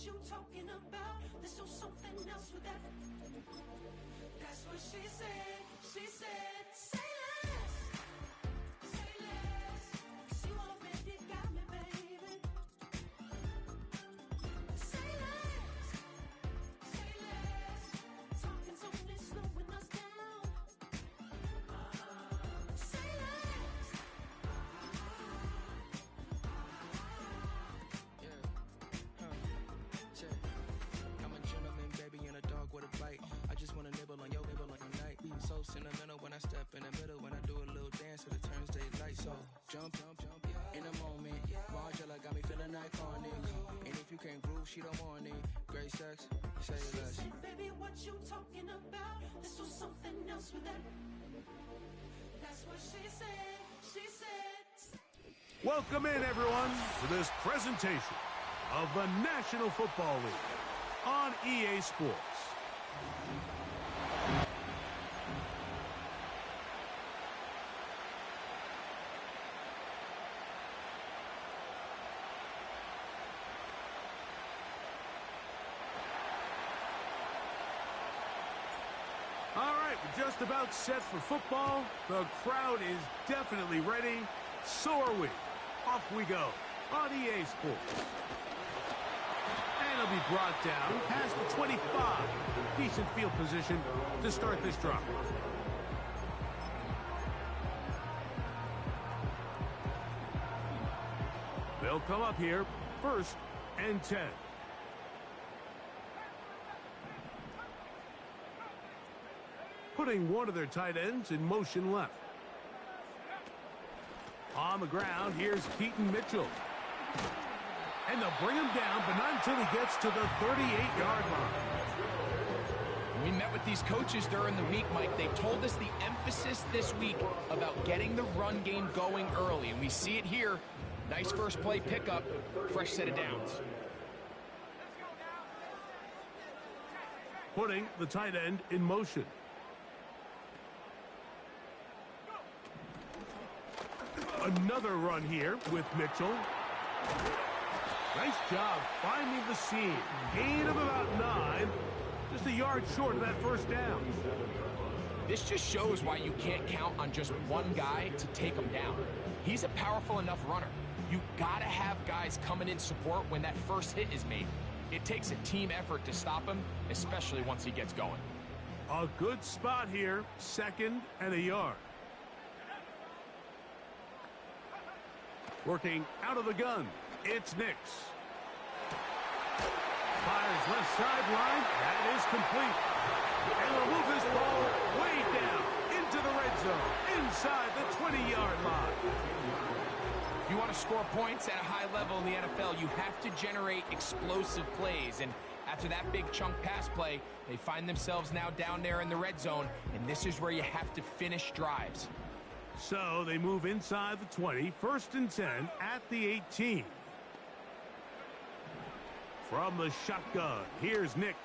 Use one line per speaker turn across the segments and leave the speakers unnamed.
what you talking about. This or something else with that. That's what she said. She said, say less. Say less. 'Cause you already got me, baby. Say less. Say less. Talking's only slowing us down. Say less.
I'm a gentleman, baby, and a dog with a bite. I just wanna nibble on your nibble like a night. So sentimental when I step in the middle. When I do a little dance, till it turns daylight. So jump, in a moment. Margella got me feeling iconic. And if you can't groove, she don't want it. Great sex, say less.
Say, baby, what you talking about? This or something else with that. That's what she said. She said.
Welcome in, everyone, to this presentation of the National Football League on EA Sports. All right, we're just about set for football. The crowd is definitely ready. So are we. Off we go on EA Sports. And it'll be brought down past the 25. Decent field position to start this drive. They'll come up here, 1st and 10. Putting one of their tight ends in motion left. On the ground, here's Keaton Mitchell. And they'll bring him down, but not until he gets to the 38-yard line.
We met with these coaches during the week, Mike. They told us the emphasis this week about getting the run game going early, and we see it here. Nice first play pickup, fresh set of downs.
Putting the tight end in motion. Another run here with Mitchell. Nice job finding the seam. Gain of about 9. Just a yard short of that first down.
This just shows why you can't count on just one guy to take him down. He's a powerful enough runner. You gotta have guys coming in support when that first hit is made. It takes a team effort to stop him, especially once he gets going.
A good spot here. 2nd and a yard. Working out of the gun, it's Nix. Fires left sideline. That is complete. And they'll move this ball way down into the red zone, inside the 20-yard line.
If you want to score points at a high level in the NFL, you have to generate explosive plays. And after that big chunk pass play, they find themselves now down there in the red zone, and this is where you have to finish drives.
So they move inside the 20, 1st and 10 at the 18. From the shotgun, here's Nix.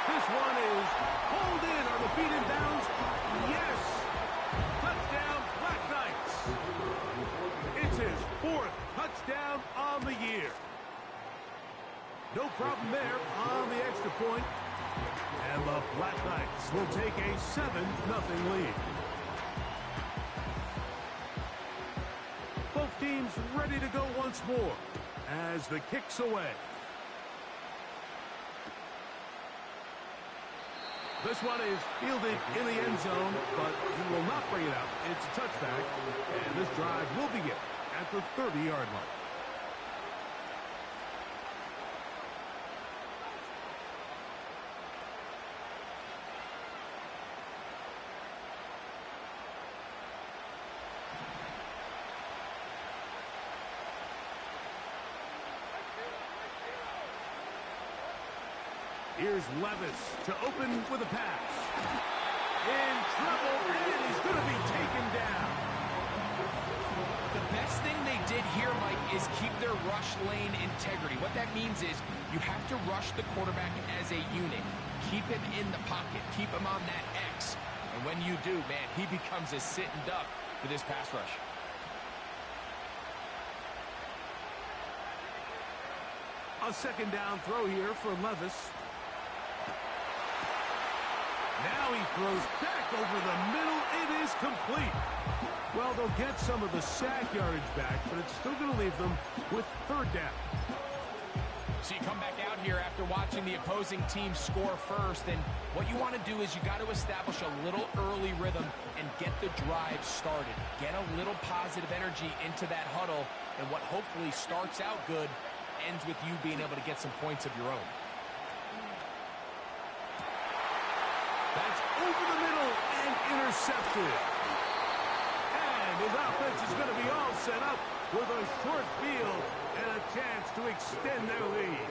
This one is pulled in on the feet in bounds. Yes! Touchdown, Black Knights. It's his 4th touchdown on the year. No problem there on the extra point. And the Black Knights will take a 7-0 lead. Both teams ready to go once more as the kick's away. This one is fielded in the end zone, but he will not bring it out. It's a touchback, and this drive will begin at the 30-yard line. Here's Levis to open with a pass. In trouble, and he's going to be taken down.
The best thing they did here, Mike, is keep their rush lane integrity. What that means is you have to rush the quarterback as a unit. Keep him in the pocket. Keep him on that X. And when you do, man, he becomes a sitting duck for this pass rush.
A second down throw here for Levis. Now he throws back over the middle. It is complete. Well, they'll get some of the sack yardage back, but it's still going to leave them with third down.
So you come back out here after watching the opposing team score first, and what you want to do is you got to establish a little early rhythm and get the drive started. Get a little positive energy into that huddle, and what hopefully starts out good ends with you being able to get some points of your own.
That's over the middle and intercepted. And his offense is going to be all set up with a short field and a chance to extend their lead.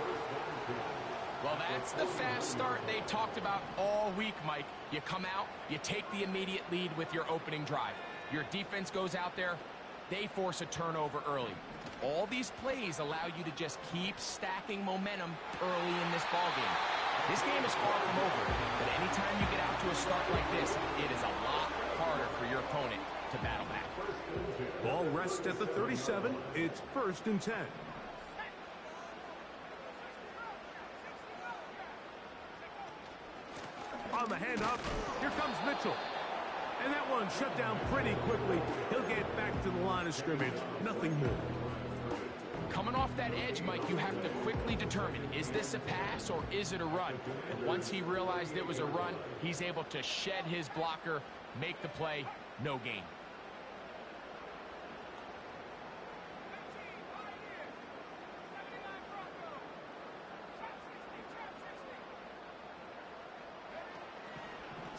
Well, that's the fast start they talked about all week, Mike. You come out, you take the immediate lead with your opening drive. Your defense goes out there, they force a turnover early. All these plays allow you to just keep stacking momentum early in this ballgame. This game is far from over, but anytime you get out to a start like this, it is a lot harder for your opponent to battle back.
Ball rests at the 37. It's 1st and 10. On the handoff, here comes Mitchell. And that one shut down pretty quickly. He'll get back to the line of scrimmage. Nothing more.
Coming off that edge, Mike, you have to quickly determine, is this a pass or is it a run? And once he realized it was a run, he's able to shed his blocker, make the play, no gain.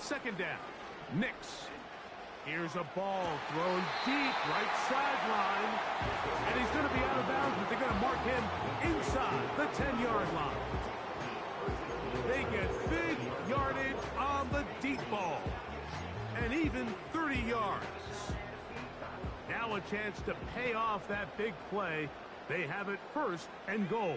Second down. Nix. Here's a ball thrown deep right sideline. And he's going to be out of bounds, but they're going to mark him inside the 10-yard line. They get big yardage on the deep ball. And even 30 yards. Now a chance to pay off that big play. They have it 1st and goal.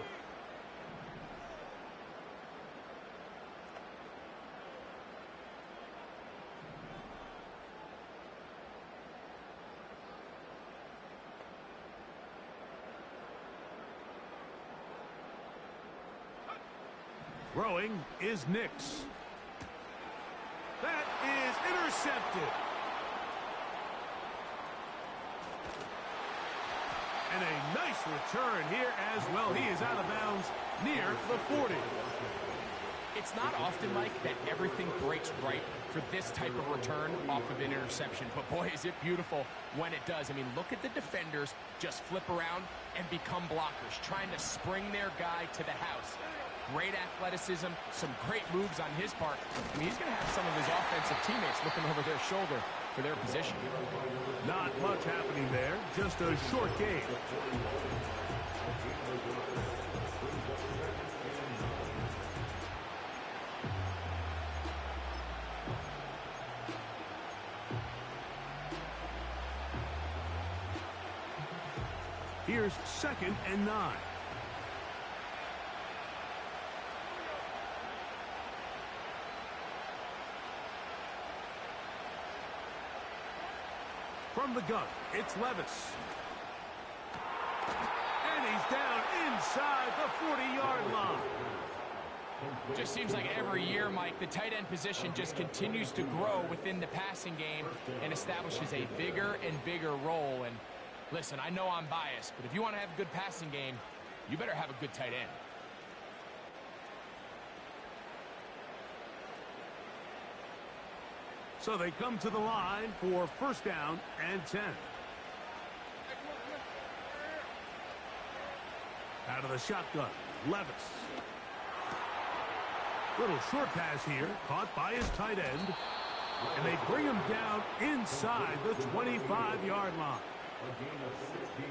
Throwing is Nix. That is intercepted. And a nice return here as well. He is out of bounds near the 40.
It's not often, Mike, that everything breaks right for this type of return off of an interception. But boy, is it beautiful when it does. I mean, look at the defenders just flip around and become blockers, trying to spring their guy to the house. Great athleticism, some great moves on his part. I mean, he's going to have some of his offensive teammates looking over their shoulder for their position.
Not much happening there, just a short game. Here's 2nd and 9. From the gun, it's Levis. And he's down inside the 40-yard line.
Just seems like every year, Mike, the tight end position just continues to grow within the passing game and establishes a bigger and bigger role. And listen, I know I'm biased, but if you want to have a good passing game, you better have a good tight end.
So they come to the line for 1st down and 10. Out of the shotgun, Levis. Little short pass here, caught by his tight end. And they bring him down inside the 25-yard line.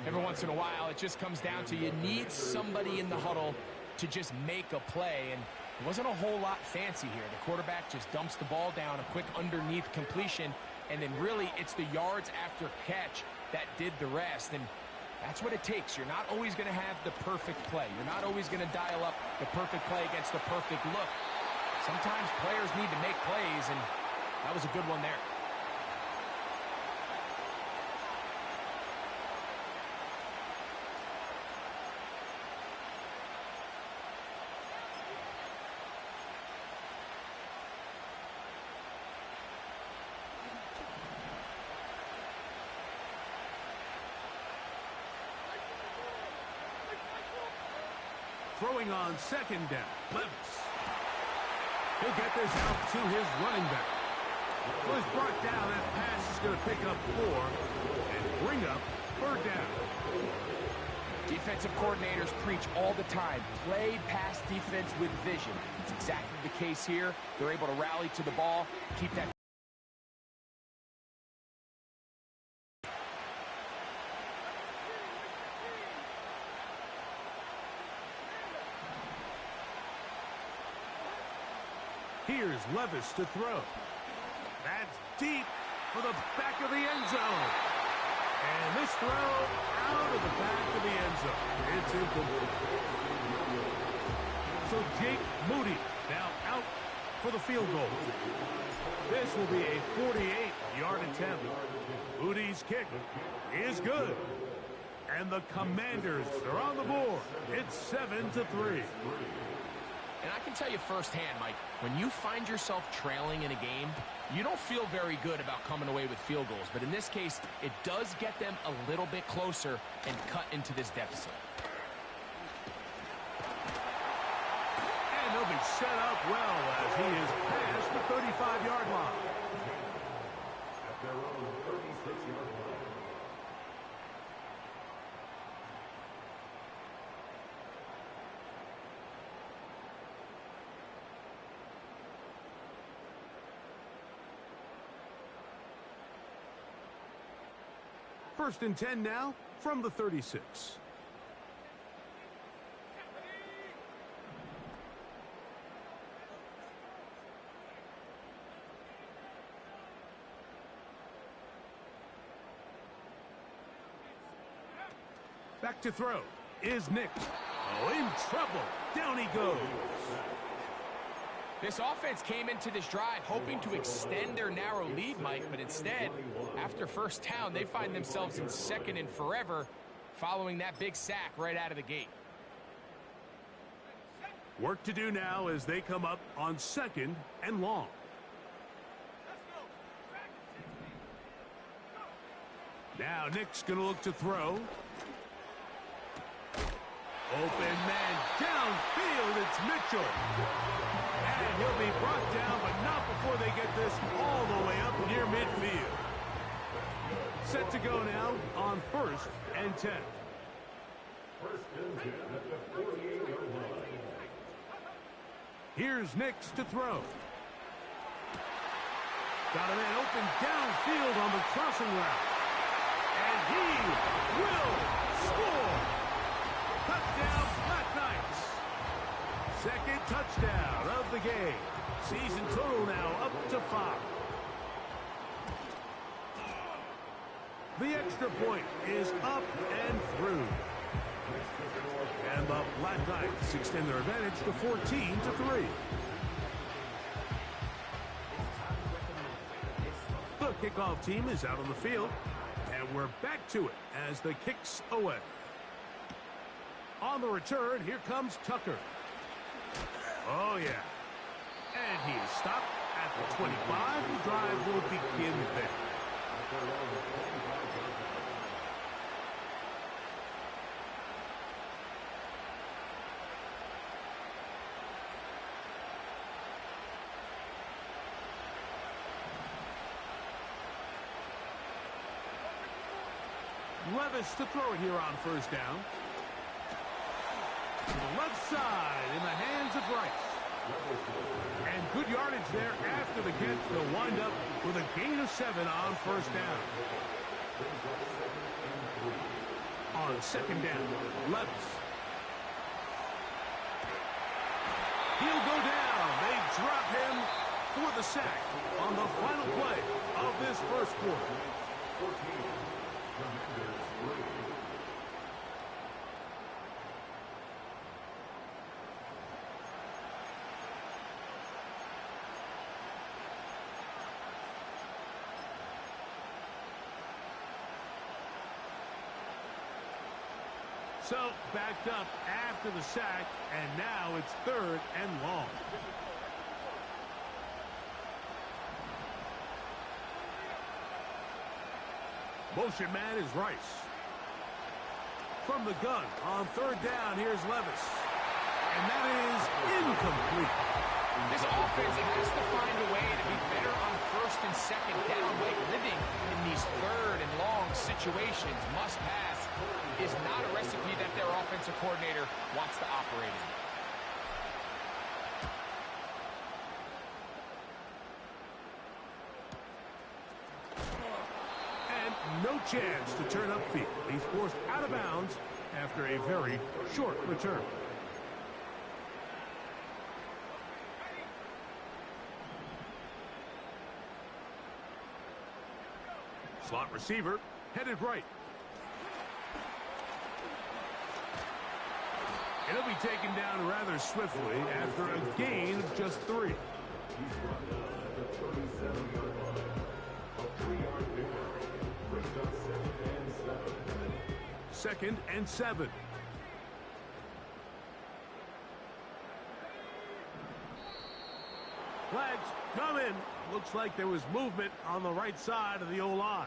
Every once in a while, it just comes down to you need somebody in the huddle to just make a play. And it wasn't a whole lot fancy here. The quarterback just dumps the ball down, a quick underneath completion, and then really it's the yards after catch that did the rest. And that's what it takes. You're not always going to have the perfect play. You're not always going to dial up the perfect play against the perfect look. Sometimes players need to make plays, and that was a good one there.
Throwing on second down. Levis. He'll get this out to his running back. So he's brought down. That pass is going to pick up 4 and bring up third down.
Defensive coordinators preach all the time. Play pass defense with vision. It's exactly the case here. They're able to rally to the ball, keep that.
Here's Levis to throw. That's deep for the back of the end zone. And this throw out of the back of the end zone. It's incomplete. So Jake Moody now out for the field goal. This will be a 48-yard attempt. Moody's kick is good. And the Commanders are on the board. It's 7-3.
And I can tell you firsthand, Mike, when you find yourself trailing in a game, you don't feel very good about coming away with field goals. But in this case, it does get them a little bit closer and cut into this deficit.
And he'll be set up well as he is past the 35-yard line.
At their own 36-yard line.
First and 10 now from the 36. Back to throw is Nick. Oh, in trouble. Down he goes.
This offense came into this drive hoping to extend their narrow lead, Mike, but instead, after first down, they find themselves in second and forever following that big sack right out of the gate.
Work to do now as they come up on second and long. Now Nick's going to look to throw. Open man downfield, it's Mitchell. And he'll be brought down, but not before they get this all the way up near midfield. Set to go now on first and 10.
First and 10 at the 48-yard line.
Here's Nix to throw. Got a man open downfield on the crossing route. And he will score. Touchdown, Black Knights. Second touchdown of the game. Season total now up to 5. The extra point is up and through. And the Black Knights extend their advantage to 14-3. The kickoff team is out on the field. And we're back to it as the kick's away. On the return, here comes Tucker. Oh, yeah. And he is stopped at the 25. The drive will begin there. Levis to throw it here on first down. To the left side in the hands of Rice. And good yardage there after the catch. They'll wind up with a gain of 7 on first down. On second down, Levis. He'll go down. They drop him for the sack on the final play of this first quarter. So, backed up after the sack, and now it's third and long. Motion man is Rice. From the gun on third down, here's Levis. incomplete.
This offense has to find a way to be better on first and second down, like living in these third and long situations. Must pass is not a recipe that their offensive coordinator wants to operate in.
And no chance to turn upfield. He's forced out of bounds after a very short return. Slot receiver headed right. And he'll be taken down rather swiftly after a gain of just 3. Second and 7. Flags come in. Looks like there was movement on the right side of the O-line.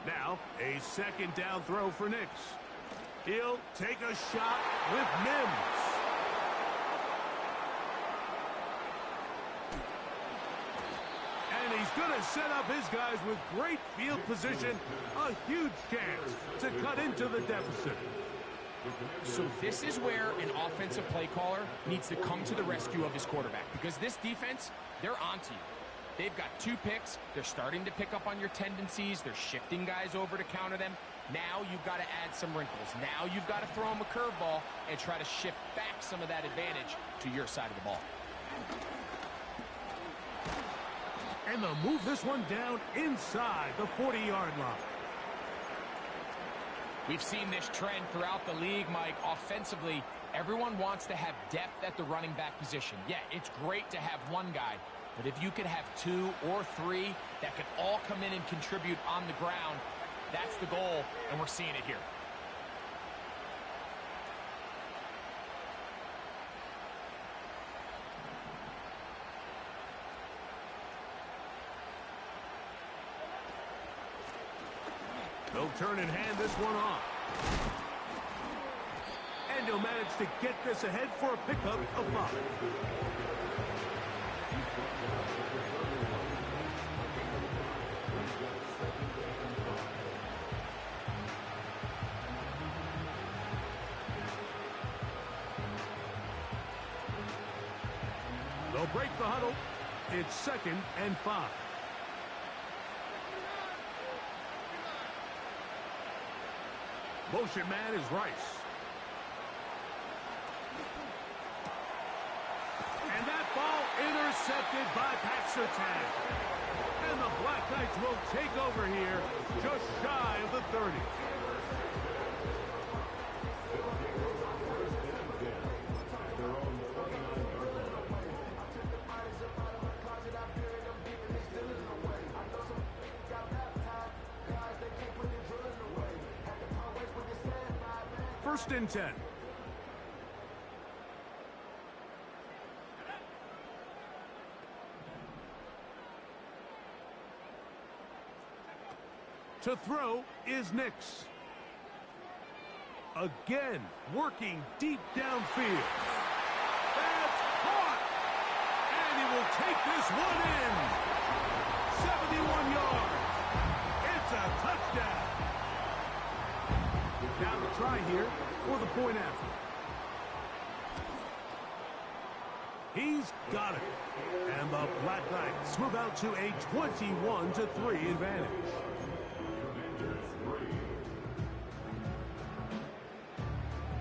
Now, a second down throw for Nix. He'll take a shot with Mims. And he's going to set up his guys with great field position. A huge chance to cut into the deficit.
So this is where an offensive play caller needs to come to the rescue of his quarterback, because this defense, they're onto you. They've got 2 picks. They're starting to pick up on your tendencies. They're shifting guys over to counter them. Now you've got to add some wrinkles. Now you've got to throw them a curveball and try to shift back some of that advantage to your side of the ball.
And they'll move this one down inside the 40-yard line.
We've seen this trend throughout the league, Mike. Offensively, everyone wants to have depth at the running back position. Yeah, it's great to have one guy, but if you could have 2 or 3 that could all come in and contribute on the ground, that's the goal, and we're seeing it here.
They'll turn and hand this one off. And he'll manage to get this ahead for a pickup of 5. They'll break the huddle. It's 2nd and 5. Motion man is Rice. And that ball intercepted by Paxertan. And the Black Knights will take over here just shy of the 30. First and 10. To throw is Nix. Again, working deep downfield. That's caught! And he will take this one in. 71 yards. It's a touchdown. Now the try here for the point after. He's got it. And the Black Knights move out to a 21-3 advantage.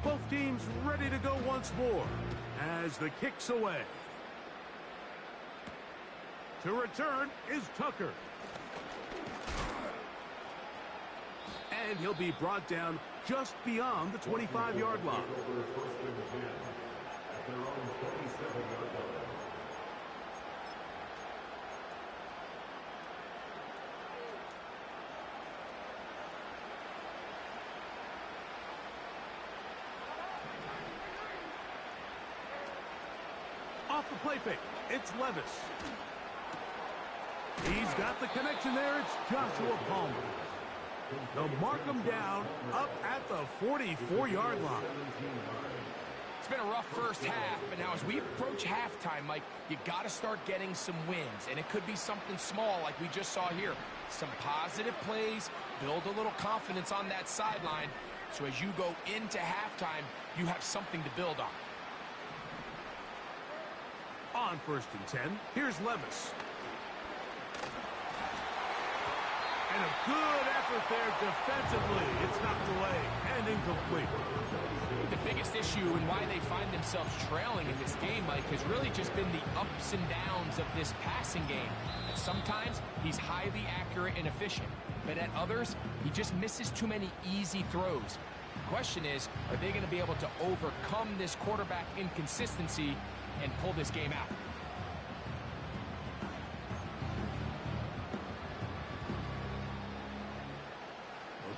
Both teams ready to go once more as the kick's away. To return is Tucker. And he'll be brought down just beyond the 25-yard line. Off the play fake, it's Levis. He's got the connection there. It's Joshua Palmer. They'll mark him down up at the 44-yard line.
It's been a rough first half, but now as we approach halftime, Mike, you got to start getting some wins, and it could be something small like we just saw here. Some positive plays, build a little confidence on that sideline, so as you go into halftime, you have something to build on.
On 1st and 10, here's Levis. And a good effort there defensively. It's knocked away and incomplete.
The biggest issue and why they find themselves trailing in this game, Mike, has really just been the ups and downs of this passing game. And sometimes he's highly accurate and efficient, but at others, he just misses too many easy throws. The question is, are they going to be able to overcome this quarterback inconsistency and pull this game out?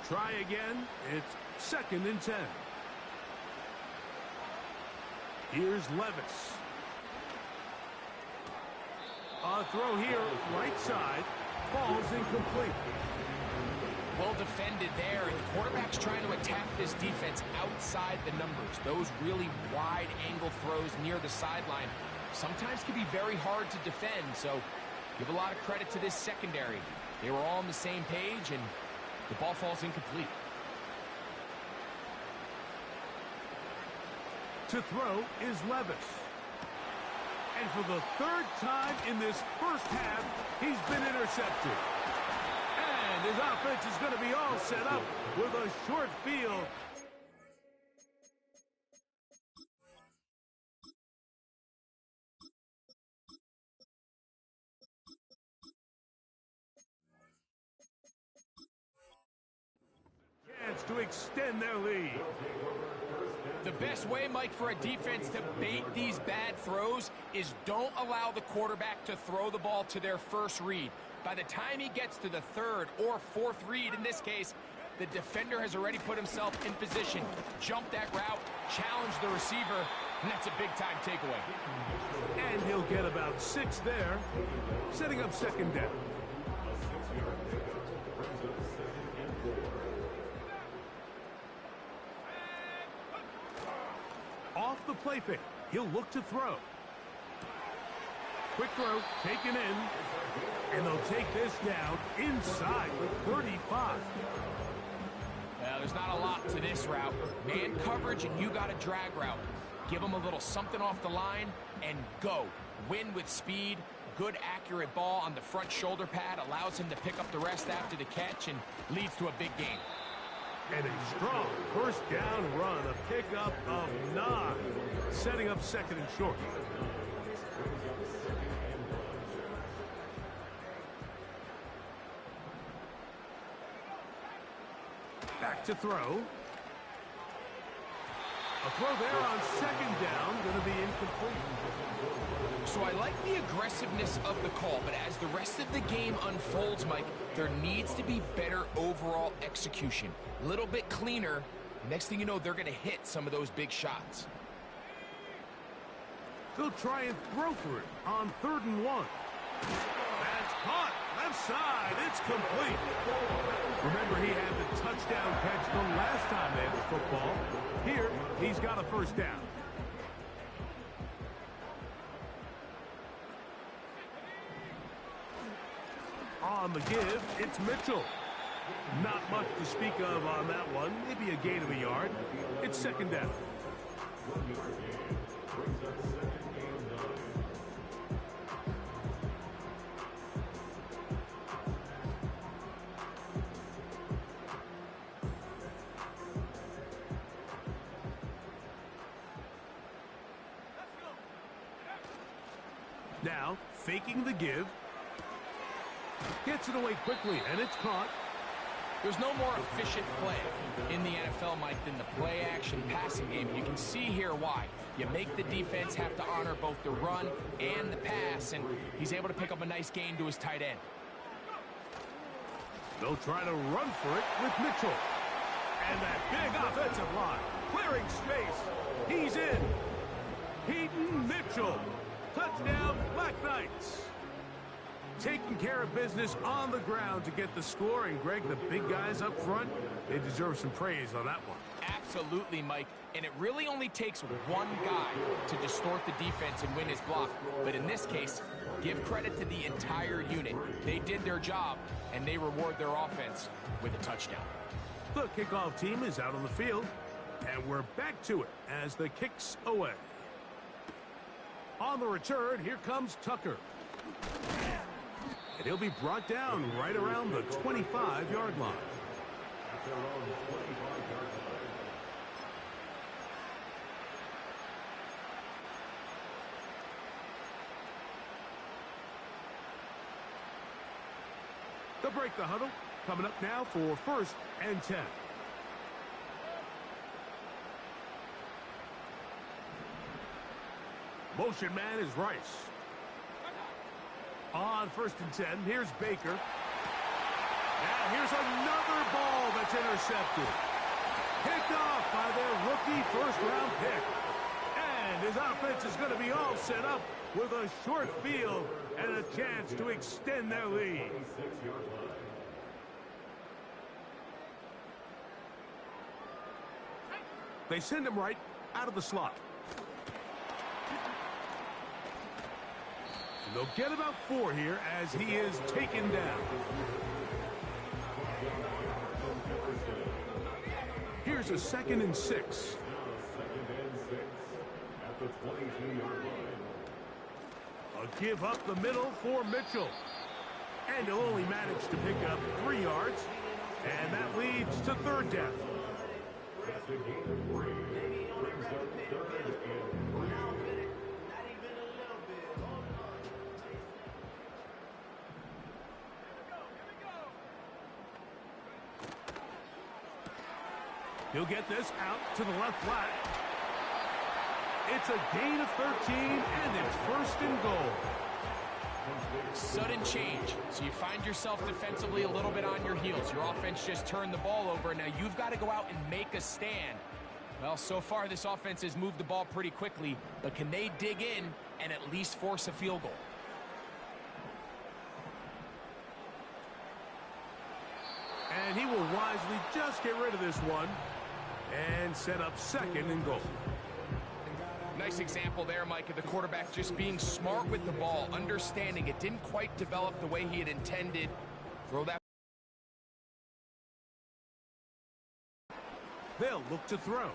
Try again. It's 2nd and 10. Here's Levis. A throw here, right side. Falls incomplete.
Well defended there. And the quarterback's trying to attack this defense outside the numbers. Those really wide angle throws near the sideline sometimes can be very hard to defend. So give a lot of credit to this secondary. They were all on the same page, and the ball falls incomplete.
To throw is Levis. And for the 3rd time in this first half, he's been intercepted. And his offense is going to be all set up with a short field. To extend their lead.
The best way, Mike, for a defense to bait these bad throws is don't allow the quarterback to throw the ball to their first read. By the time he gets to the 3rd or 4th read, in this case, the defender has already put himself in position, jump that route, challenge the receiver, and that's a big-time takeaway.
And he'll get about 6 there, setting up 2nd down. Off the play fake, he'll look to throw. Quick throw, taken in, and they'll take this down inside the 35.
Well, there's not a lot to this route. Man coverage, and you got a drag route. Give him a little something off the line, and go. Win with speed. Good, accurate ball on the front shoulder pad allows him to pick up the rest after the catch and leads to a big gain.
And a strong 1st down run, a pickup of 9, setting up 2nd and short. Back to throw. A throw there on 2nd down, going to be incomplete.
So I like the aggressiveness of the call, but as the rest of the game unfolds, Mike, there needs to be better overall execution. A little bit cleaner. Next thing you know, they're going to hit some of those big shots.
They'll try and throw for it on 3rd and 1. That's caught. Left side. It's complete. Remember, he had the touchdown catch the last time they had the football. Here, he's got a 1st down. On the give, it's Mitchell. Not much to speak of on that one. Maybe a gain of a yard. It's 2nd down. Now, faking the give. Gets it away quickly, and it's caught.
There's no more efficient play in the NFL, Mike, than the play-action passing game. And you can see here why. You make the defense have to honor both the run and the pass, and he's able to pick up a nice gain to his tight end.
They'll try to run for it with Mitchell. And that big offensive line, clearing space. He's in. Peyton Mitchell Touchdown, Black Knights. Taking care of business on the ground to get the score. And, Greg, the big guys up front, they deserve some praise on that one.
Absolutely, Mike. And it really only takes one guy to distort the defense and win his block. But in this case, give credit to the entire unit. They did their job, and they reward their offense with a touchdown.
The kickoff team is out on the field, and we're back to it as the kick's away. On the return, here comes Tucker. And he'll be brought down right around the 25-yard line.
At their own 25-yard line.
They'll break the huddle. Coming up now for 1st and 10. Motion man is Rice. On 1st and 10, here's Baker. Now here's another ball that's intercepted. Picked off by their rookie first-round pick. And his offense is going to be all set up with a short field and a chance to extend their lead.
26-yard line.
They send him right out of the slot. And they'll get about 4 here as he is taken down. Here's a 2nd and 6.
Now 2nd and 6 at the 22-yard line.
A give up the middle for Mitchell. And he'll only manage to pick up 3 yards. And that leads to 3rd down.
That's a gain of 3. Brings up 3rd and 3.
He'll get this out to the left flat. It's a gain of 13, and it's 1st and goal.
Sudden change. So you find yourself defensively a little bit on your heels. Your offense just turned the ball over. Now you've got to go out and make a stand. Well, so far this offense has moved the ball pretty quickly, but can they dig in and at least force a field goal?
And he will wisely just get rid of this one and set up 2nd and goal.
Nice example there, Mike, of the quarterback just being smart with the ball, understanding it didn't quite develop the way he had intended. Throw that.
They'll look to throw.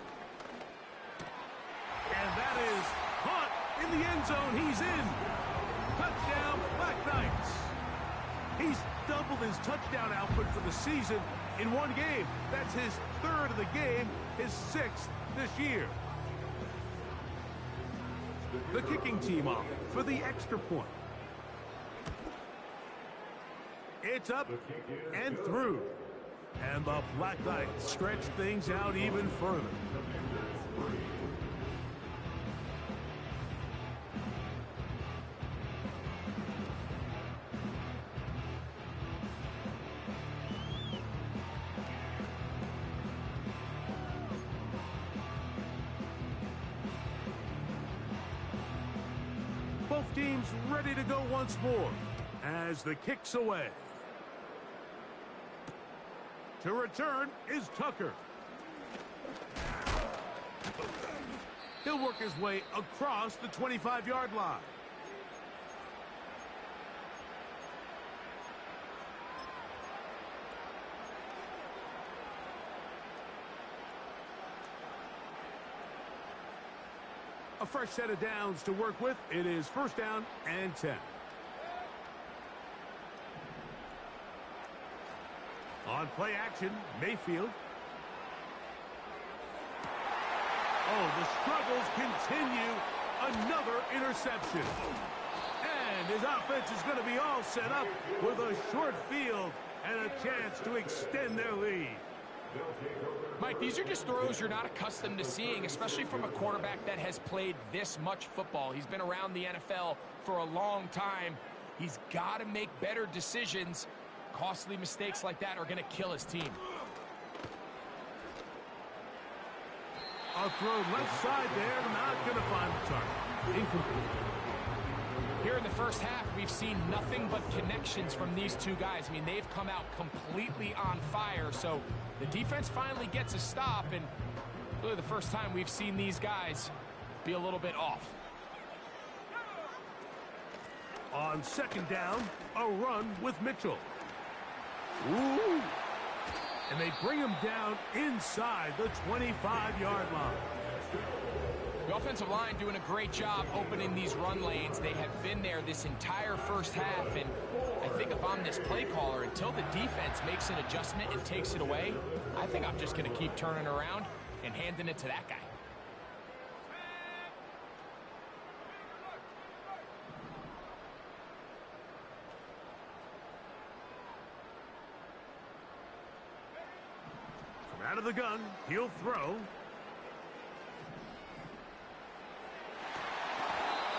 And that is caught in the end zone. He's in. Touchdown, Black Knights. He's doubled his touchdown output for the season in one game. That's his 3rd of the game, his 6th this year. The kicking team off for the extra point. It's up and through. And the Black Knights stretch things out even further. Both teams ready to go once more as the kick's away. To return is Tucker. He'll work his way across the 25-yard line. A fresh set of downs to work with. It is 1st down and 10. On play action, Mayfield. Oh, the struggles continue. Another interception. And his offense is going to be all set up with a short field and a chance to extend their lead.
Mike, these are just throws you're not accustomed to seeing, especially from a quarterback that has played this much football. He's been around the NFL for a long time. He's got to make better decisions. Costly mistakes like that are going to kill his team.
A throw left side there, not going to find the target. Incomplete.
Here in the first half, we've seen nothing but connections from these two guys. I mean, they've come out completely on fire, so the defense finally gets a stop, and really the first time we've seen these guys be a little bit off.
On second down, a run with Mitchell. Ooh! And they bring him down inside the 25-yard line.
The offensive line doing a great job opening these run lanes. They have been there this entire first half, and I think if I'm this play caller, until the defense makes an adjustment and takes it away, I think I'm just going to keep turning around and handing it to that guy.
From out of the gun, he'll throw.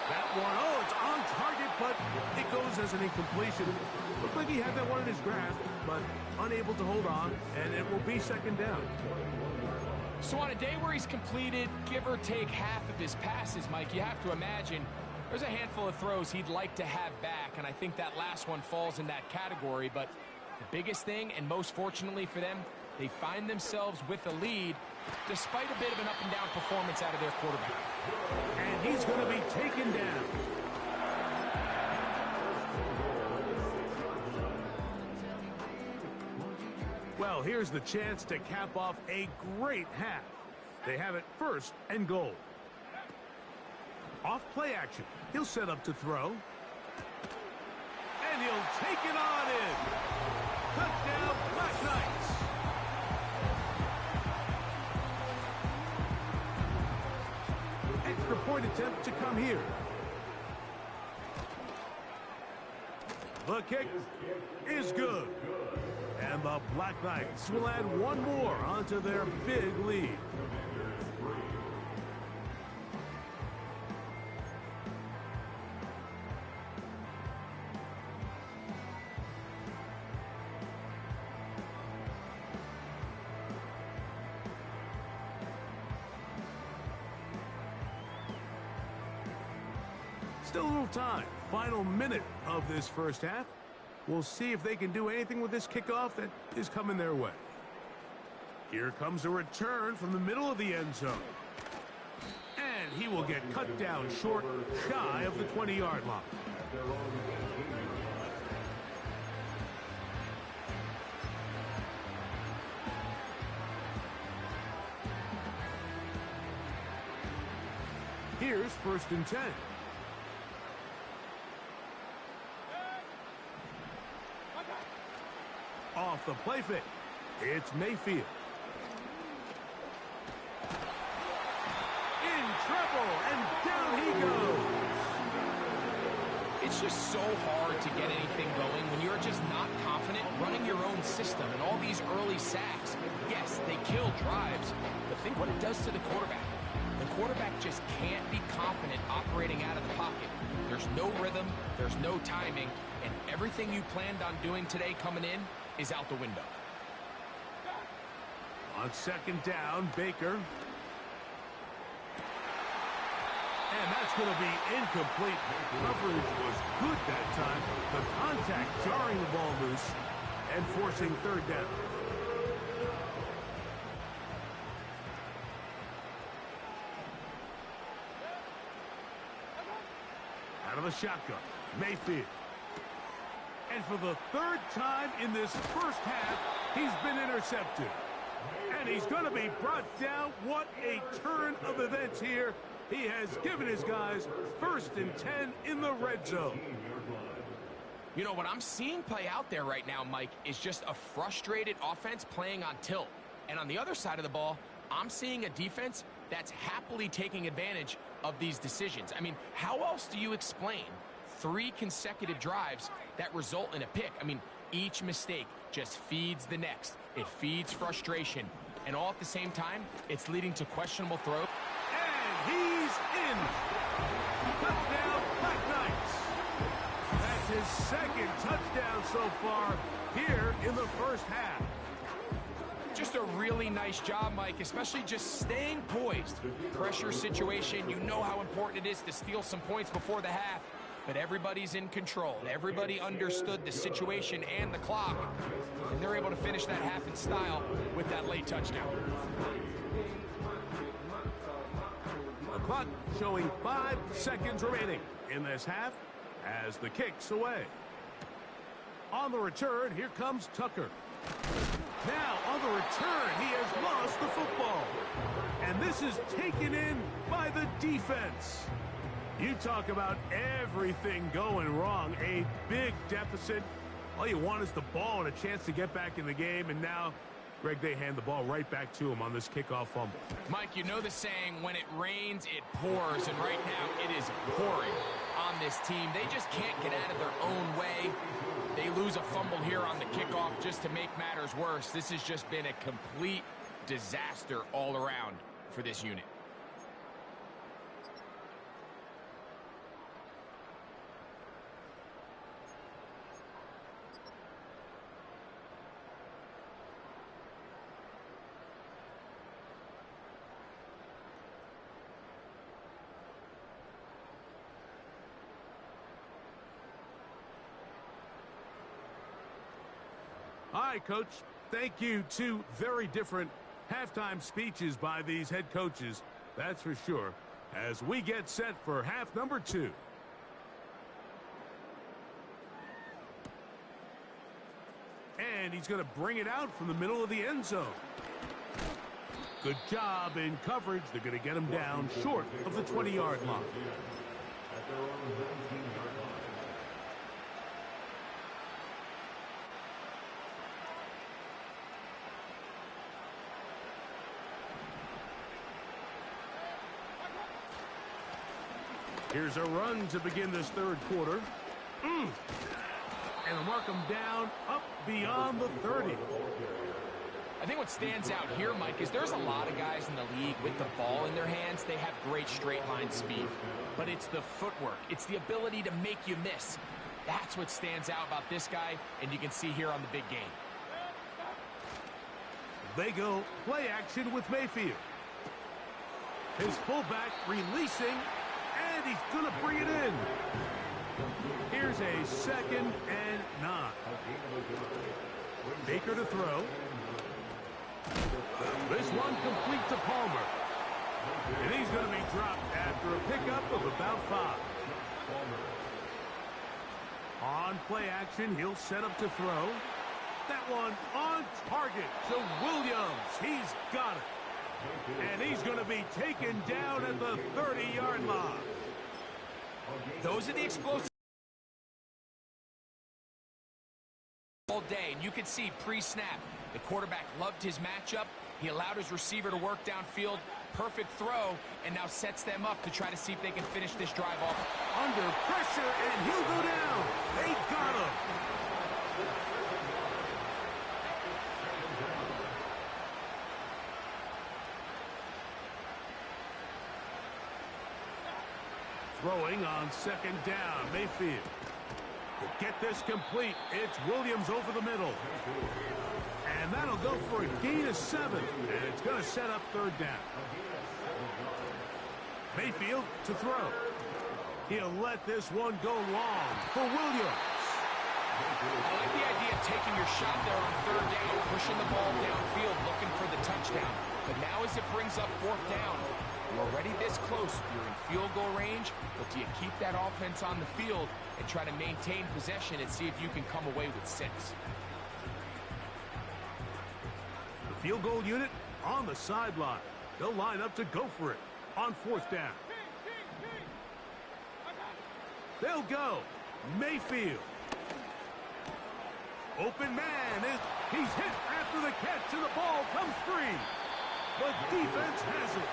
That one, oh, it's on target, but it goes as an incompletion. Looked like he had that one in his grasp, but unable to hold on, and it will be second down.
So on a day where he's completed, give or take half of his passes, Mike, you have to imagine there's a handful of throws he'd like to have back, and I think that last one falls in that category. But the biggest thing, and most fortunately for them, they find themselves with a lead despite a bit of an up-and-down performance out of their quarterback.
And he's going to be taken down. Well, here's the chance to cap off a great half. They have it first and goal. Off play action. He'll set up to throw. And he'll take it on in. Touchdown, Black Knights. Extra point attempt to come here. The kick is good. And the Black Knights will add one more onto their big lead. Still a little time. Final minute of this first half. We'll see if they can do anything with this kickoff that is coming their way. Here comes a return from the middle of the end zone. And he will get cut down short, shy of the 20-yard line. Here's 1st and 10. Off the play fake. It's Mayfield. In trouble, and down he goes.
It's just so hard to get anything going when you're just not confident running your own system. And all these early sacks, yes, they kill drives, but think what it does to the quarterback. The quarterback just can't be confident operating out of the pocket. There's no rhythm, there's no timing, and everything you planned on doing today coming in is out the window.
On second down, Baker. And that's going to be incomplete. Coverage was good that time. The contact jarring the ball loose and forcing 3rd down. Out of the shotgun, Mayfield. And for the 3rd time in this first half, he's been intercepted. And he's going to be brought down. What a turn of events here. He has given his guys 1st and 10 in the red zone.
You know, what I'm seeing play out there right now, Mike, is just a frustrated offense playing on tilt. And on the other side of the ball, I'm seeing a defense that's happily taking advantage of these decisions. I mean, how else do you explain 3 consecutive drives that result in a pick? I mean, each mistake just feeds the next. It feeds frustration. And all at the same time, it's leading to questionable throws.
And he's in. Touchdown, Black Knights. That's his 2nd touchdown so far here in the first half.
Just a really nice job, Mike, especially just staying poised. Pressure situation, you know how important it is to steal some points before the half. but everybody's in control. Everybody understood the situation and the clock, and they're able to finish that half in style with that late touchdown.
The clock showing 5 seconds remaining in this half as the kick's away. On the return, here comes Tucker. Now, on the return, he has lost the football. And this is taken in by the defense. You talk about everything going wrong. A big deficit. All you want is the ball and a chance to get back in the game. And now, Greg, they hand the ball right back to him on this kickoff fumble.
Mike, you know the saying, when it rains, it pours. And right now, it is pouring on this team. They just can't get out of their own way. They lose a fumble here on the kickoff just to make matters worse. This has just been a complete disaster all around for this unit.
All right, Coach. Thank you. 2 very different halftime speeches by these head coaches, that's for sure, as we get set for half number 2. And he's going to bring it out from the middle of the end zone. Good job in coverage. They're going to get him down short of the 20-yard line. Here's a run to begin this third quarter. And mark him down up beyond the 30.
I think what stands out here, Mike, is there's a lot of guys in the league with the ball in their hands. They have great straight line speed. But it's the footwork. It's the ability to make you miss. That's what stands out about this guy, and you can see here on the big game.
They go play action with Mayfield. His fullback releasing. And he's going to bring it in. Here's a 2nd and 9. Baker to throw. This one complete to Palmer. And he's going to be dropped after a pickup of about 5. On play action, he'll set up to throw. That one on target to Williams. He's got it. And he's going to be taken down at the 30-yard line.
Those are the explosive all day. And you can see pre-snap, the quarterback loved his matchup. He allowed his receiver to work downfield. Perfect throw, and now sets them up to try to see if they can finish this drive off.
Under pressure, and he'll go down. They got him. Throwing on 2nd down, Mayfield. To get this complete, it's Williams over the middle. And that'll go for a gain of 7. And it's going to set up 3rd down. Mayfield to throw. He'll let this one go long for Williams.
I like the idea of taking your shot there on 3rd down, pushing the ball downfield, looking for the touchdown. But now as it brings up 4th down, you're already this close. You're in field goal range, but do you keep that offense on the field and try to maintain possession and see if you can come away with 6?
The field goal unit on the sideline. They'll line up to go for it on 4th down. They'll go. Mayfield. Open man. He's hit after the catch, and the ball comes free. The defense has it.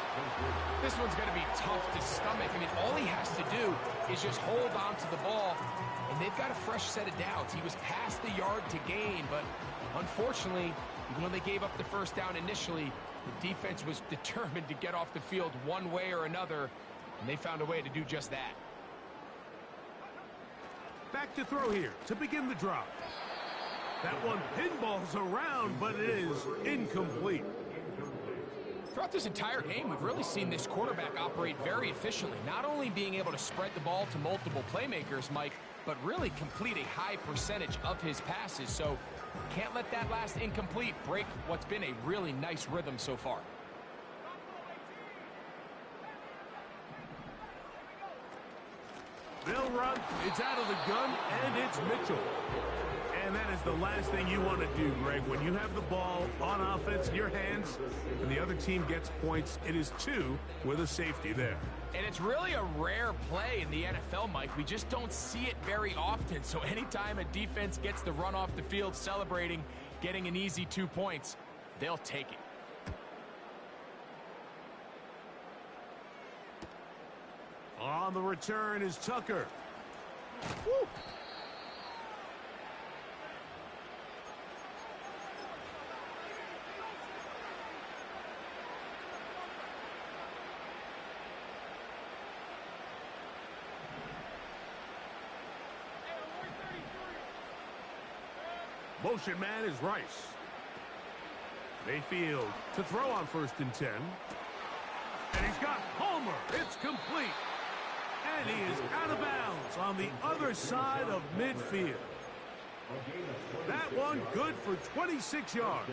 This one's going to be tough to stomach. I mean, all he has to do is just hold on to the ball, and they've got a fresh set of downs. He was past the yard to gain, but unfortunately, even though they gave up the 1st down initially, the defense was determined to get off the field one way or another, and they found a way to do just that.
Back to throw here to begin the drop. That one pinballs around, but it is incomplete.
Throughout this entire game, we've really seen this quarterback operate very efficiently, not only being able to spread the ball to multiple playmakers, Mike, but really complete a high percentage of his passes. So can't let that last incomplete break what's been a really nice rhythm so far.
They'll run. It's out of the gun, and it's Mitchell. And that is the last thing you want to do, Greg. When you have the ball on offense in your hands and the other team gets points, it is 2 with a safety there.
And it's really a rare play in the NFL, Mike. We just don't see it very often. So anytime a defense gets the run off the field celebrating, getting an easy 2 points, they'll take it.
On the return is Tucker. Woo! Motion man is Rice. Mayfield to throw on 1st and 10. And he's got Palmer. It's complete. And he is out of bounds on the other side of midfield. That one good for 26 yards.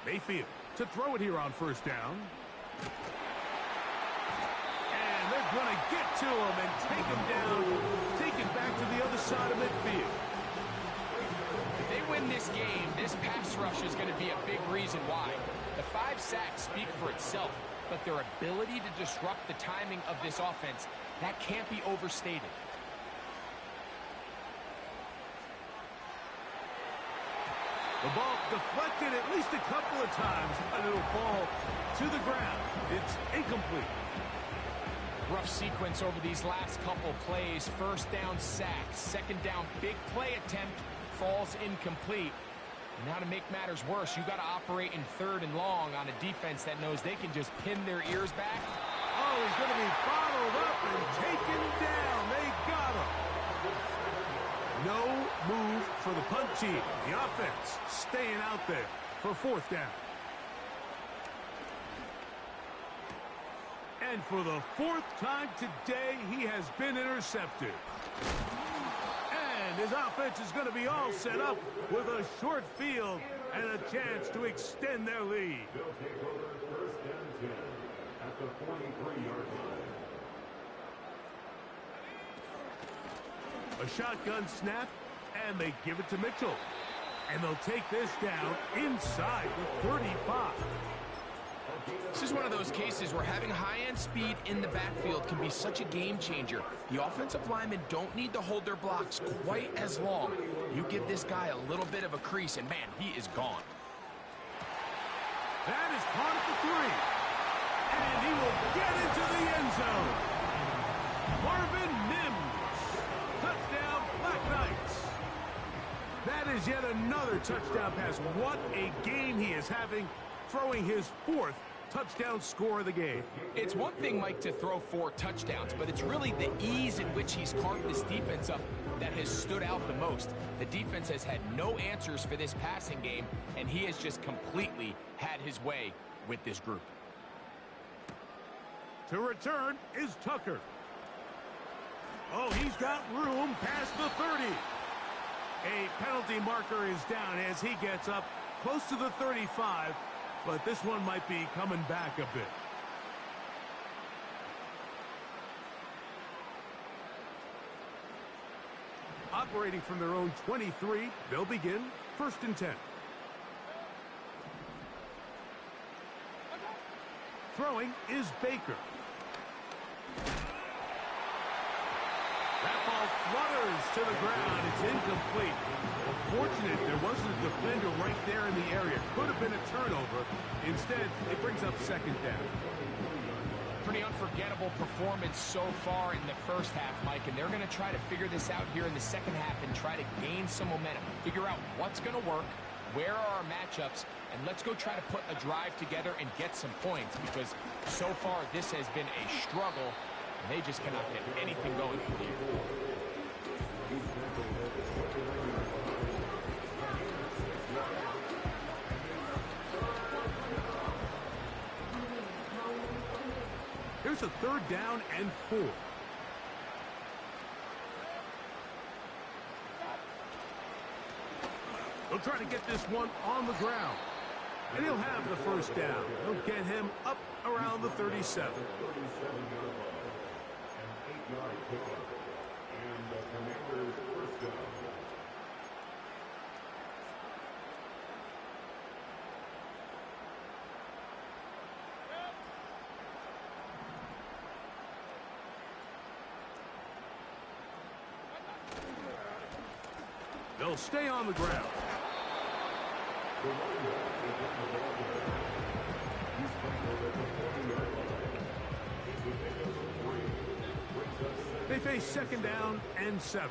Mayfield to throw it here on 1st down. And they're going to get to him and take him down, take it back to the other side of midfield.
If they win this game, this pass rush is going to be a big reason why. The 5 sacks speak for itself, but their ability to disrupt the timing of this offense, that can't be overstated.
The ball deflected at least a couple of times, but it'll fall to the ground. It's incomplete.
Rough sequence over these last couple plays. 1st down sack, 2nd down big play attempt, falls incomplete. And now to make matters worse, you've got to operate in 3rd and long on a defense that knows they can just pin their ears back.
Oh, he's going to be followed up and taken down. They got him. No move for the punt team. The offense staying out there for 4th down. And for the 4th time today, he has been intercepted. And his offense is going to be all set up with a short field and a chance to extend their lead.
They'll take over 1st and 10 at the 43-yard line.
A shotgun snap, and they give it to Mitchell. And they'll take this down inside the 35.
This is one of those cases where having high-end speed in the backfield can be such a game changer. The offensive linemen don't need to hold their blocks quite as long. You give this guy a little bit of a crease, and man, he is gone.
That is caught at the 3. And he will get into the end zone. Marvin Mims. Touchdown, Black Knights. That is yet another touchdown pass. What a game he is having, throwing his 4th touchdown score of the game.
It's one thing, Mike, to throw 4 touchdowns, but it's really the ease in which he's carved this defense up that has stood out the most. The defense has had no answers for this passing game, and he has just completely had his way with this group.
To return is Tucker. Oh, he's got room past the 30. A penalty marker is down as he gets up close to the 35. But this one might be coming back a bit. Operating from their own 23, they'll begin 1st and 10. Throwing is Baker. That ball flutters to the ground. It's incomplete. Fortunate there wasn't a defender right there in the area. Could have been a turnover. Instead, it brings up 2nd down.
Pretty unforgettable performance so far in the 1st half, Mike, and they're going to try to figure this out here in the 2nd half and try to gain some momentum. Figure out what's going to work, where are our matchups, and let's go try to put a drive together and get some points, because so far this has been a struggle. They just cannot get anything going from here.
Here's a 3rd down and 4. They'll try to get this one on the ground. And he'll have the 1st down. They'll get him up around the 37.
37-yard line. An 8-yard pickup. And the Commanders' 1st down.
They'll stay on the ground. They face 2nd down and 7.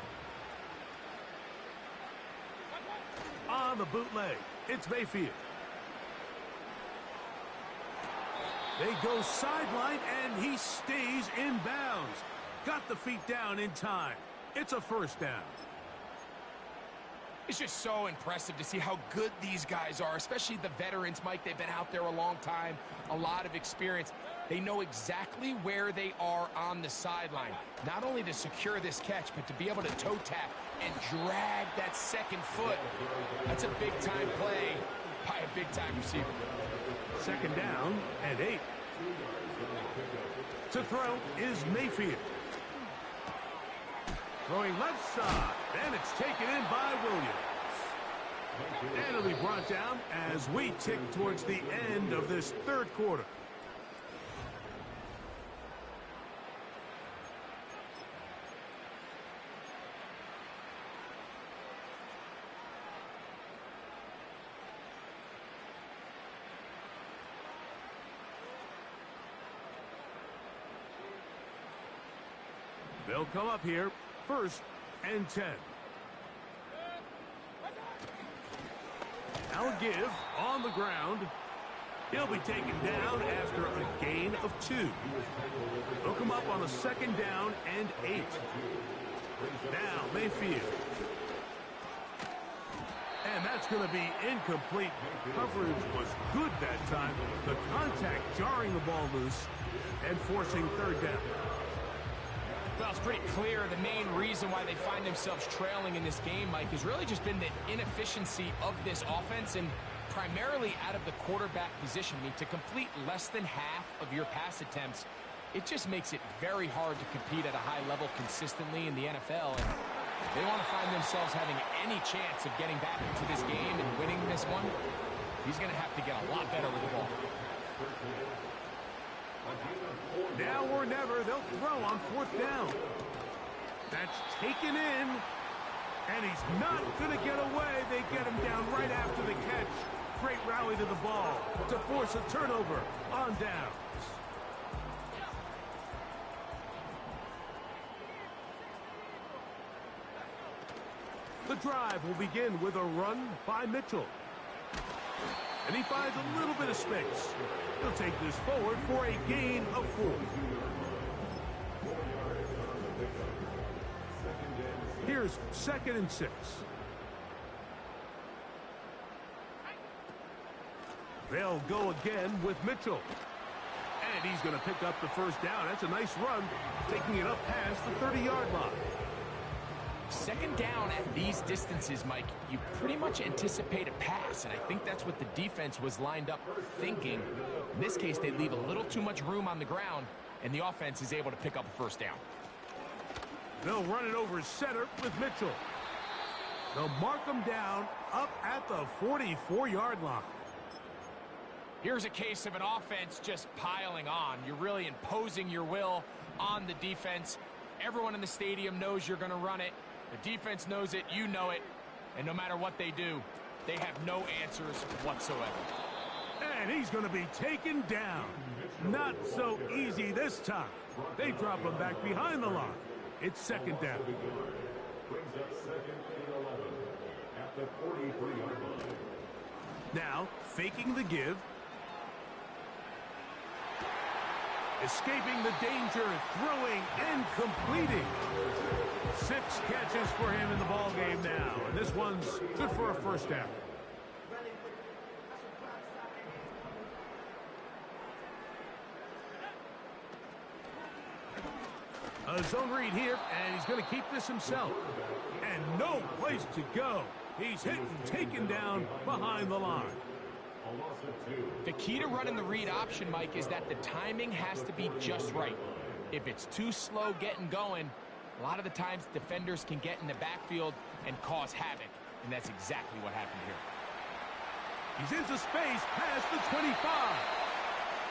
On the bootleg, it's Mayfield. They go sideline, and he stays in bounds. Got the feet down in time. It's a 1st down.
It's just so impressive to see how good these guys are, especially the veterans, Mike. They've been out there a long time, a lot of experience. They know exactly where they are on the sideline, not only to secure this catch, but to be able to toe tap and drag that 2nd foot. That's a big-time play by a big-time receiver.
2nd down and 8. To throw is Mayfield. Throwing left side, and it's taken in by Williams. And it'll be brought down as we tick towards the end of this 3rd quarter. They'll come up here. 1st and 10. Now a give on the ground. He'll be taken down after a gain of 2. They'll come up on a 2nd down and 8. Now Mayfield. And that's going to be incomplete. Coverage was good that time. The contact jarring the ball loose and forcing 3rd down.
Well, it's pretty clear the main reason why they find themselves trailing in this game, Mike, has really just been the inefficiency of this offense and primarily out of the quarterback position. I mean, to complete less than half of your pass attempts, it just makes it very hard to compete at a high level consistently in the NFL. And if they want to find themselves having any chance of getting back into this game and winning this one, he's going to have to get a lot better with the ball.
Now or never, they'll throw on 4th down. That's taken in, and he's not going to get away. They get him down right after the catch. Great rally to the ball to force a turnover on downs. The drive will begin with a run by Mitchell. And he finds a little bit of space. He'll take this forward for a gain of 4. Here's 2nd and 6. They'll go again with Mitchell. And he's going to pick up the 1st down. That's a nice run, taking it up past the 30-yard line.
2nd down at these distances, Mike, you pretty much anticipate a pass, and I think that's what the defense was lined up thinking. In this case, they leave a little too much room on the ground, and the offense is able to pick up a 1st down.
They'll run it over center with Mitchell. They'll mark him down up at the 44-yard line.
Here's a case of an offense just piling on. You're really imposing your will on the defense. Everyone in the stadium knows you're going to run it. The defense knows it, you know it, and no matter what they do, they have no answers whatsoever.
And he's going to be taken down. Not so easy this time. They drop him back behind the line. It's 2nd down.
Brings up 2nd and 11 at the 43-yard line.
Now, faking the give. Escaping the danger, throwing and completing. 6 catches for him in the ball game now, and this one's good for a 1st down. A zone read here, and he's going to keep this himself. And no place to go. He's hit and taken down behind the line.
The key to running the read option, Mike, is that the timing has to be just right. If it's too slow getting going, a lot of the times defenders can get in the backfield and cause havoc, and that's exactly what happened here.
He's into space past the 25.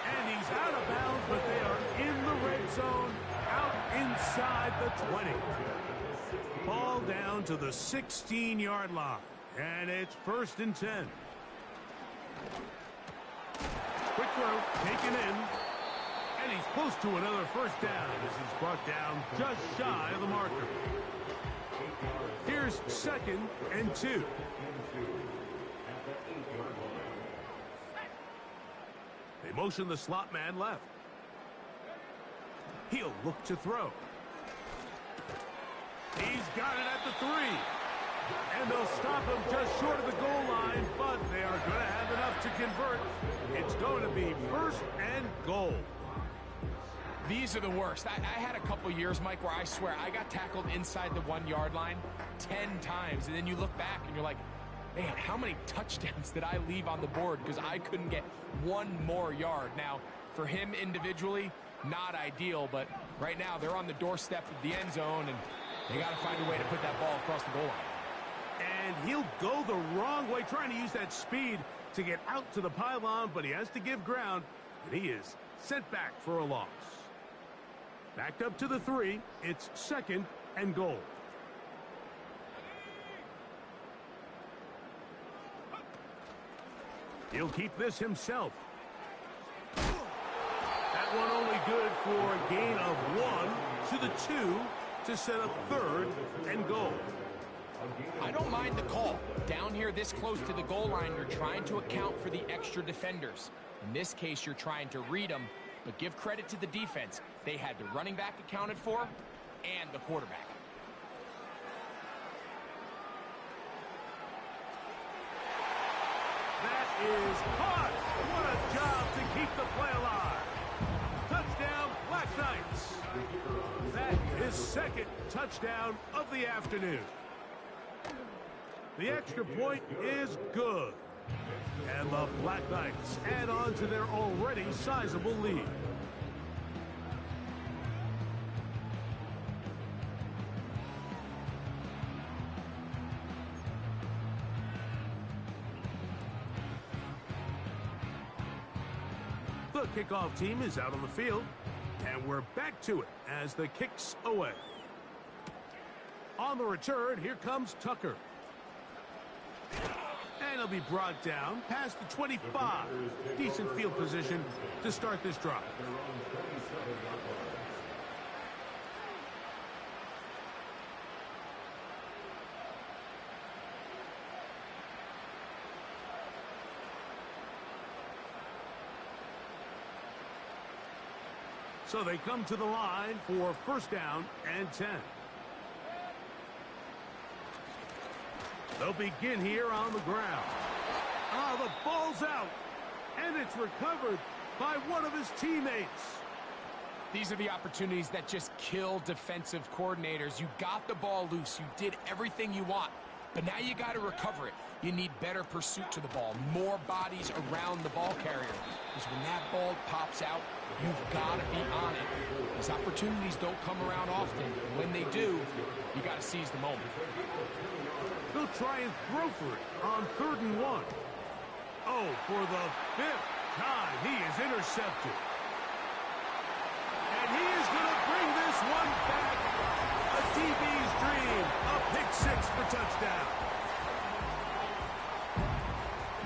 And he's out of bounds, but they are in the red zone, out inside the 20. Ball down to the 16-yard line, and it's 1st and 10. Quick throw, taken in, and he's close to another first down as he's brought down just shy of the marker. Here's 2nd and 2. They motion the slot man left. He'll look to throw. He's got it at the 3. And they'll stop him just short of the goal line, but they are going to have enough to convert. It's going to be 1st and goal.
These are the worst. I had a couple years, Mike, where I swear I got tackled inside the 1-yard line 10 times. And then you look back and you're like, man, how many touchdowns did I leave on the board because I couldn't get one more yard? Now, for him individually, not ideal, but right now they're on the doorstep of the end zone, and they got to find a way to put that ball across the goal line.
And he'll go the wrong way, trying to use that speed to get out to the pylon, but he has to give ground, and he is sent back for a loss. Backed up to the 3. It's 2nd and goal. He'll keep this himself. That one only good for a gain of 1 to the 2 to set up 3rd and goal.
I don't mind the call. Down here this close to the goal line, you're trying to account for the extra defenders. In this case, you're trying to read them, but give credit to the defense. They had the running back accounted for and the quarterback.
That is caught. What a job to keep the play alive. Touchdown, Black Knights. That is 2nd touchdown of the afternoon. The extra point is good. And the Black Knights add on to their already sizable lead. The kickoff team is out on the field, and we're back to it as the kick's away. On the return, here comes Tucker. And he'll be brought down past the 25. Decent field position to start this drive. So they come to the line for 1st down and 10. They'll begin here on the ground. The ball's out, and it's recovered by one of his teammates.
These are the opportunities that just kill defensive coordinators. You got the ball loose. You did everything you want, but now you got to recover it. You need better pursuit to the ball, more bodies around the ball carrier. Because when that ball pops out, you've got to be on it. These opportunities don't come around often, and when they do, you got to seize the moment.
They'll try and throw for it on 3rd and 1. Oh, for the 5th time, he is intercepted. And he is going to bring this one back. A DB's dream, a pick 6 for touchdown.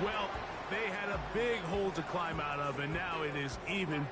Well, they had a big hole to climb out of, and now it is even